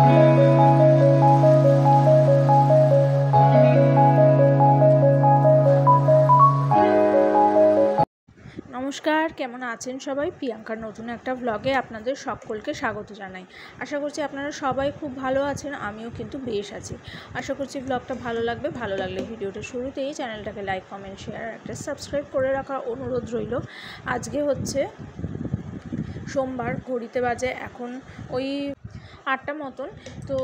নমস্কার, কেমন আছেন সবাই? প্রিয়াঙ্কার নতুন একটা ব্লগে আপনাদের সকলকে স্বাগত জানাই। আশা করছি আপনারা সবাই খুব ভালো আছেন, আমিও কিন্তু বেশ আছি। আশা করছি ব্লগটা ভালো লাগবে। ভালো লাগলে ভিডিওটা শুরুতেই চ্যানেলটাকে লাইক, কমেন্ট, শেয়ার একটা সাবস্ক্রাইব করে রাখার অনুরোধ রইল। আজকে হচ্ছে সোমবার, ঘড়িতে বাজে এখন ওই 8টা মতন। তো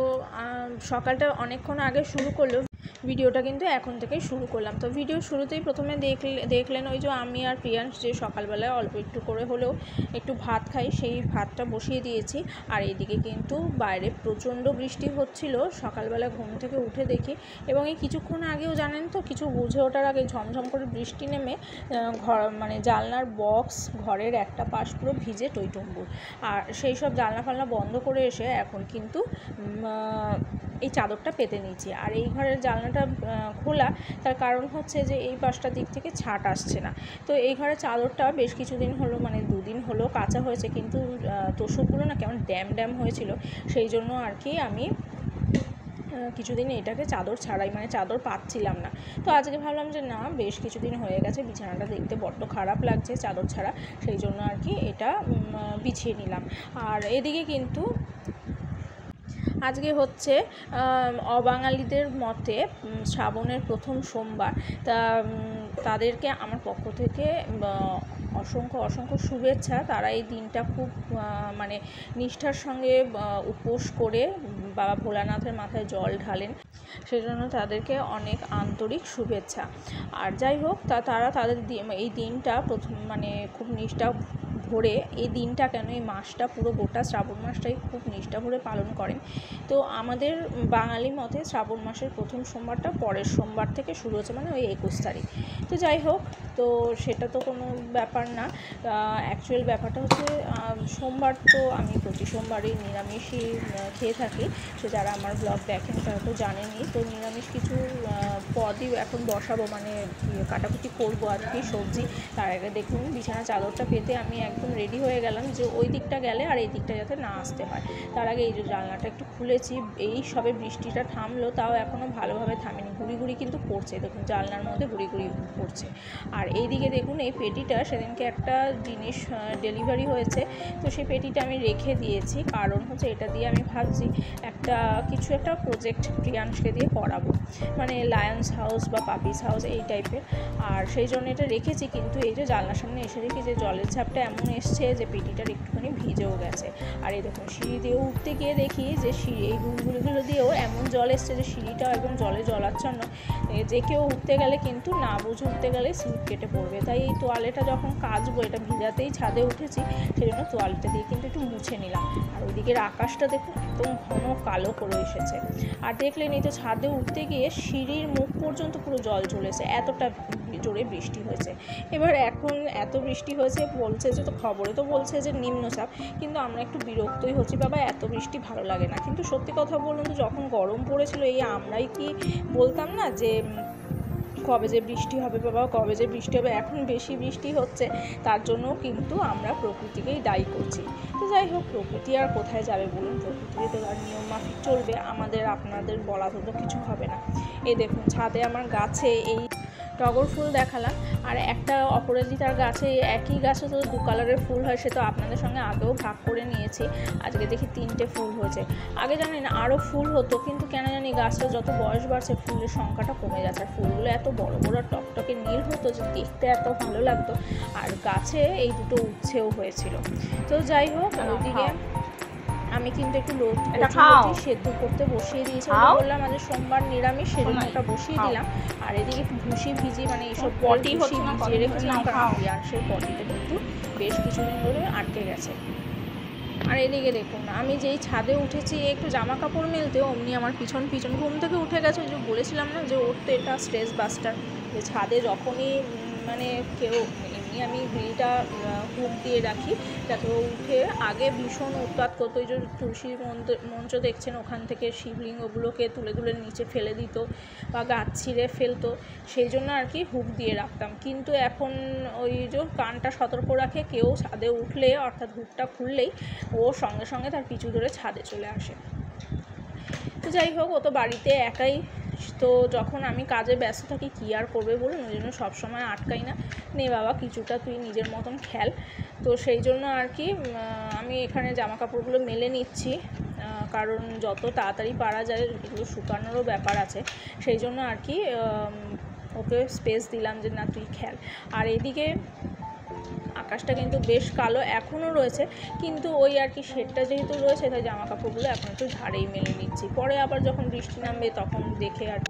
সকালটা অনেকক্ষণ আগে শুরু করলেও ভিডিওটা কিন্তু এখন থেকেই শুরু করলাম। তো ভিডিও শুরুতেই প্রথমে দেখলেন ওই যে আমি আর প্রিয়াংশ যে সকালবেলায় অল্প একটু করে হলেও একটু ভাত খাই, সেই ভাতটা বসিয়ে দিয়েছি। আর এইদিকে কিন্তু বাইরে প্রচণ্ড বৃষ্টি হচ্ছিল। সকালবেলা ঘুম থেকে উঠে দেখি, এবং এই কিছুক্ষণ আগেও জানেন তো, কিছু বুঝে ওঠার আগে ঝমঝম করে বৃষ্টি নেমে মানে জানলার বক্স, ঘরের একটা পাশ পুরো ভিজে টইটুম্বুর। আর সেই সব জানলা ফালনা বন্ধ করে এসে এখন কিন্তু এই চাদরটা পেতে নিয়েছি। আর এই ঘরের জানলাটা খোলা, তার কারণ হচ্ছে যে এই পাশটার দিক থেকে ছাট আসছে না। তো এই ঘরের চাদরটা বেশ কিছুদিন হলো, মানে 2 দিন হলো কাচা হয়েছে, কিন্তু তোষকগুলো না কেমন ড্যাম হয়েছিল। সেই জন্য আর কি আমি কিছুদিন এটাকে চাদর ছাড়াই, মানে চাদর পাচ্ছিলাম না। তো আজকে ভাবলাম যে না, বেশ কিছুদিন হয়ে গেছে, বিছানাটা দেখতে বড্ড খারাপ লাগছে চাদর ছাড়া, সেই জন্য আর কি এটা বিছিয়ে নিলাম। আর এদিকে কিন্তু আজকে হচ্ছে অবাঙালিদের মতে শ্রাবণের প্রথম সোমবার। তাদেরকে আমার পক্ষ থেকে অসংখ্য শুভেচ্ছা। তারা এই দিনটা খুব মানে নিষ্ঠার সঙ্গে উপোস করে বাবা ভোলানাথের মাথায় জল ঢালেন, সেজন্য তাদেরকে অনেক আন্তরিক শুভেচ্ছা। আর যাই হোক, তারা তাদের এই দিনটা মানে খুব নিষ্ঠা ভরে, এই দিনটা কেন, এই মাসটা পুরো গোটা শ্রাবণ মাসটাই খুব নিষ্ঠা ভরে পালন করেন। তো আমাদের বাঙালি মতে শ্রাবণ মাসের প্রথম সোমবারটা পরের সোমবার থেকে শুরু হচ্ছে, মানে ওই 21 তারিখ। তো যাই হোক, তো সেটা তো কোনো ব্যাপার না। অ্যাকচুয়াল ব্যাপারটা হচ্ছে সোমবার তো আমি প্রতি সোমবারই নিরামিষই খেয়ে থাকি। তো যারা আমার ব্লগ দেখেন তারা তো জানেনই। তো নিরামিষ কিছু পদই এখন বসাবো, মানে কাটাকুটি করবো আর কি সবজি। তার আগে দেখুন বিছানা চাদরটা পেতে আমি একদম রেডি হয়ে গেলাম যে ওই দিকটা গেলে আর এই দিকটা যাতে না আসতে হয়। তার আগে এই যে জানলাটা একটু খুলেছি, এই সবে বৃষ্টিটা থামলো, তাও এখনও ভালোভাবে থামেনি, গুড়ি কিন্তু পড়ছে। দেখুন জানলার মধ্যে গুড়ি পড়ছে। আর এইদিকে দেখুন এই পেটিটা, সেদিনকে একটা জিনিস ডেলিভারি হয়েছে, তো সেই পেটিটা আমি রেখে দিয়েছি। কারণ হচ্ছে এটা দিয়ে আমি ভাবছি কিছু একটা প্রজেক্ট প্রিয়াংশকে দিয়ে করাবো, মানে লায়ন্স হাউস বা পাপিস হাউস এই টাইপের। আর সেই জন্য এটা রেখেছি। কিন্তু এই যে জানলার সামনে এসে দেখি যে জলের ঝাপটা এমন এসছে যে পেটিটার একটুখানি ভিজেও গেছে। আর এই দেখুন সিঁড়ি দিয়ে উঠতে গিয়ে দেখি যে এই গুড়গুলো দিয়েও এমন জল এসছে যে সিঁড়িটাও একদম জলে জলাচ্ছন্ন। যে কেউ উঠতে গেলে কিন্তু না বুঝে উঠতে গেলে স্লিপ কেটে পড়বে। তাই এই তোয়ালেটা যখন কাচবো, এটা ভিজাতেই ছাদে উঠেছি, সেই জন্য তোয়ালেটা দিয়ে কিন্তু একটু মুছে নিলাম। আর ওইদিকের আকাশটা দেখুন একদম ঘন কালো করে এসেছে। আর দেখলেন এই তো ছাদে উঠতে গিয়ে সিঁড়ির মুখ পর্যন্ত পুরো জল চলেছে, এতটা জোরে বৃষ্টি হয়েছে। এবার এখন এত বৃষ্টি হয়েছে, বলছে যে, তো খবরে তো বলছে যে নিম্নচাপ, কিন্তু আমরা একটু বিরক্তই হচ্ছি, বাবা এত বৃষ্টি ভালো লাগে না। কিন্তু সত্যি কথা বলুন তো, যখন গরম পড়েছিল, এই আমরাই কি বলতাম না যে কবে যে বৃষ্টি হবে বাবা, কবে যে বৃষ্টি হবে। এখন বেশি বৃষ্টি হচ্ছে, তার জন্য কিন্তু আমরা প্রকৃতিকেই দায়ী করছি। তো যাই হোক, প্রকৃতি আর কোথায় যাবে বলুন, প্রকৃতিকে তো আর নিয়ম মাফিক চলবে, আপনাদের বলা তো কিছু হবে না। এই দেখুন ছাদে আমার গাছে এই টগর ফুল দেখালাম, আর একটা অপরাজিতার গাছে, একই গাছে তো 2 কালারের ফুল হয়, সে তো আপনাদের সঙ্গে আগেও ভাগ করে নিয়েছি। আজকে দেখি 3টে ফুল হয়েছে। আগে জানি না আরও ফুল হতো, কিন্তু কেন জানি গাছটা যত বয়স বাড়ছে ফুলের সংখ্যাটা কমে যাচ্ছে। আর ফুলগুলো এত বড় টকটকে নীল হতো যে দেখতে এত ভালো লাগতো। আর গাছে এই দুটো উচ্ছেও হয়েছিল। তো যাই হোক, ওইদিকে আমি কিন্তু একটু লতি সেদ্ধ করতে বসিয়ে দিয়েছি। বললাম আজ সোমবার নিরামিষ, সেজন্য ওটা বসিয়ে দিলাম। আর এদিকে একটু ভুসি ভিজি, মানে এইসব পটি ভিজিয়ে রেখেছিলাম, কারণ সেই পটিটা কিন্তু বেশ কিছুদিন ধরে আটকে গেছে। আর এদিকে দেখুন, আমি যেই ছাদে উঠেছি একটু জামা কাপড় মেলতে, অমনি আমার পিছন ঘুম থেকে উঠে গেছে। ওই যে বলেছিলাম না যে ওর তো এটা স্ট্রেস বাস্টার, যে ছাদে যখনই মানে কেউ, আমি গ্রিলটা হুক দিয়ে রাখি যাতে ও উঠে। আগে ভীষণ উৎপাত করতো, ওই যে তুলসী মঞ্চ দেখছেন, ওখান থেকে শিবলিঙ্গগুলোকে তুলে নিচে ফেলে দিত বা গাছ ছিঁড়ে ফেলতো, সেই জন্য আর কি হুক দিয়ে রাখতাম। কিন্তু এখন ওই যে কানটা সতর্ক রাখে, কেউ ছাদে উঠলে অর্থাৎ হুকটা খুললেই ও সঙ্গে সঙ্গে তার পিছু ধরে ছাদে চলে আসে। তো যাই হোক, ও তো বাড়িতে একাই, তো যখন আমি কাজে ব্যস্ত থাকি কী আর করবে বলুন, ওই জন্য সবসময় আটকাই না, নে বাবা কিছুটা তুই নিজের মতন খেল। তো সেই জন্য আর কি আমি এখানে জামা কাপড়গুলো মেলে নিচ্ছি, কারণ যত তাড়াতাড়ি পারা যায় এগুলো শুকানোরও ব্যাপার আছে, সেই জন্য আর কি ওকে স্পেস দিলাম যে না তুই খেল। আর এদিকে আকাশটা কিন্তু বেশ কালো এখনও রয়েছে, কিন্তু ওই আর কি শেডটা যেহেতু রয়েছে তাই জামা কাপড়গুলো এখন একটু ঝাড়েই মেলে নিচ্ছি, পরে আবার যখন বৃষ্টি নামবে তখন দেখে আর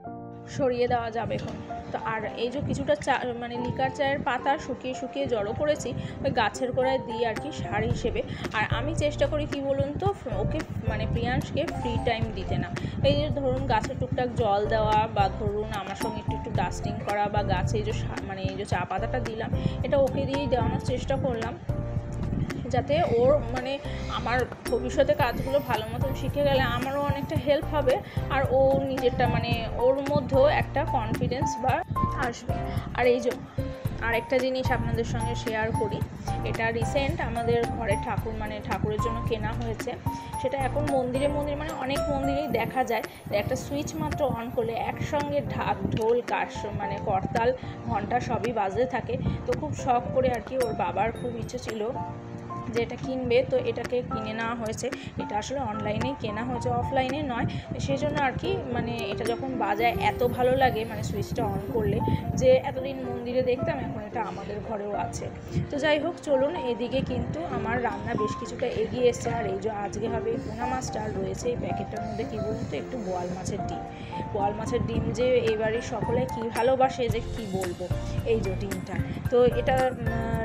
সরিয়ে দেওয়া যাবে এখন। তো আর এই যে কিছুটা মানে লিকার চায়ের পাতা শুকিয়ে শুকিয়ে জড়ো করেছি, ওই গাছের গোড়ায় দিয়ে আর কি সার হিসেবে। আর আমি চেষ্টা করি কি বলুন তো, ওকে মানে প্রিয়াংশকে ফ্রি টাইম দিতে না। এই যে ধরুন গাছে টুকটাক জল দেওয়া, বা ধরুন আমার সঙ্গে একটু একটু ডাস্টিং করা, বা গাছে এই যে মানে এই যে চা পাতাটা দিলাম, এটা ওকে দিয়েই দেওয়ানোর চেষ্টা করলাম, যাতে ওর মানে আমার ভবিষ্যতে কাজগুলো ভালো মতন শিখে গেলে আমারও অনেকটা হেল্প হবে, আর ও নিজেরটা মানে ওর মধ্যেও একটা কনফিডেন্স বা আসবে। আর এই যে আরেকটা জিনিস আপনাদের সঙ্গে শেয়ার করি, এটা রিসেন্ট আমাদের ঘরে ঠাকুরের জন্য কেনা হয়েছে। সেটা এখন মন্দিরে মানে অনেক মন্দিরেই দেখা যায়, একটা সুইচ মাত্র অন করলে একসঙ্গে ঢাক ঢোল মানে করতাল ঘন্টা সবই বাজতে থাকে। তো খুব শখ করে আর কি ওর বাবার খুব ইচ্ছে ছিল যে এটা কিনবে, তো এটাকে কিনে নেওয়া হয়েছে। এটা আসলে অনলাইনেই কেনা হয়েছে, অফলাইনে নয়। সেই জন্য আর কি মানে এটা যখন বাজায় এত ভালো লাগে, মানে সুইচটা অন করলে, যে এতদিন মন্দিরে দেখতাম, এখন এটা আমাদের ঘরেও আছে। তো যাই হোক চলুন, এদিকে কিন্তু আমার রান্না বেশ কিছুটা এগিয়ে এসছে। আর এই যে আজকে হবে পোনা মাছটা, আর রয়েছে এই প্যাকেটটার মধ্যে কী বলুন তো, একটু বোয়াল মাছের ডিম। বোয়াল মাছের ডিম যে এবারে সকলে কী ভালোবাসে যে কি বলবো, এই যে ডিমটা। তো এটা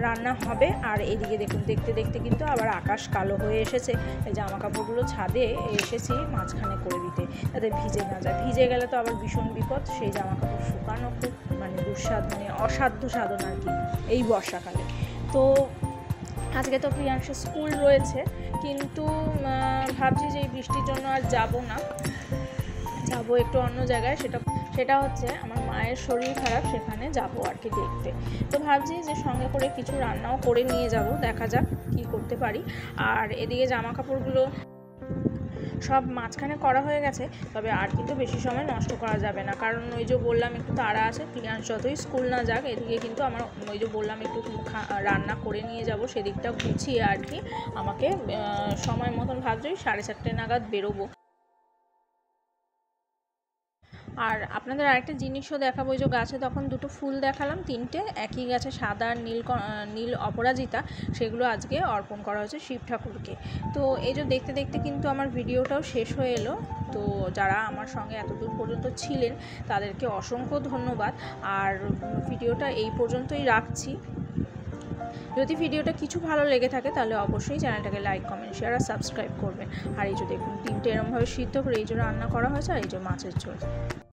রান্না হবে। আর এদিকে দেখুন দেখতে দেখতে কিন্তু আবার আকাশ কালো হয়ে এসেছে, এই জামা কাপড়গুলো ছাদে এসেছি মাঝখানে করে দিতে, যাতে ভিজে না যায়। ভিজে গেলে তো আবার ভীষণ বিপদ, সেই জামা কাপড় শুকানো খুব মানে মানে অসাধ্য সাধন আর কি এই বর্ষাকালে। তো আজকে তো প্রিয়াংশের স্কুল রয়েছে, কিন্তু ভাবছি যে এই বৃষ্টির জন্য আর যাব না, যাবো একটু অন্য জায়গায়। সেটা হচ্ছে আমার মায়ের শরীর খারাপ, সেখানে যাব আর কি দেখতে। তো ভাবছি যে সঙ্গে করে কিছু রান্নাও করে নিয়ে যাব, দেখা যাক কি করতে পারি। আর এদিকে জামা কাপড়গুলো সব মাঝখানে করা হয়ে গেছে, তবে আর কিন্তু বেশি সময় নষ্ট করা যাবে না, কারণ ওই যে বললাম একটু তাড়া আছে। প্রিয়াংশ যতই স্কুল না যাক, এদিকে কিন্তু আমার ওই যে বললাম একটু রান্না করে নিয়ে যাব, সেদিকটা গুছিয়ে আর কি আমাকে সময় মতন ভাবছি 4:30 নাগাদ বেরোবো। আর আপনাদের আরেকটা জিনিসও দেখাবো, ওই যে গাছে তখন দুটো ফুল দেখালাম, 3টে একই গাছে, সাদা আর নীল অপরাজিতা, সেগুলো আজকে অর্পণ করা হয়েছে শিব ঠাকুরকে। তো এই যে দেখতে দেখতে কিন্তু আমার ভিডিওটাও শেষ হয়ে এলো। তো যারা আমার সঙ্গে এতদূর পর্যন্ত ছিলেন তাদেরকে অসংখ্য ধন্যবাদ। আর ভিডিওটা এই পর্যন্তই রাখছি। যদি ভিডিওটা কিছু ভালো লেগে থাকে তাহলে অবশ্যই চ্যানেলটাকে লাইক, কমেন্ট, শেয়ার আর সাবস্ক্রাইব করবেন। আর এই যে দেখুন ডিমটা এরমভাবে সিদ্ধ করে এই যে রান্না করা হয়েছে, আর এই যে মাছের ঝোল।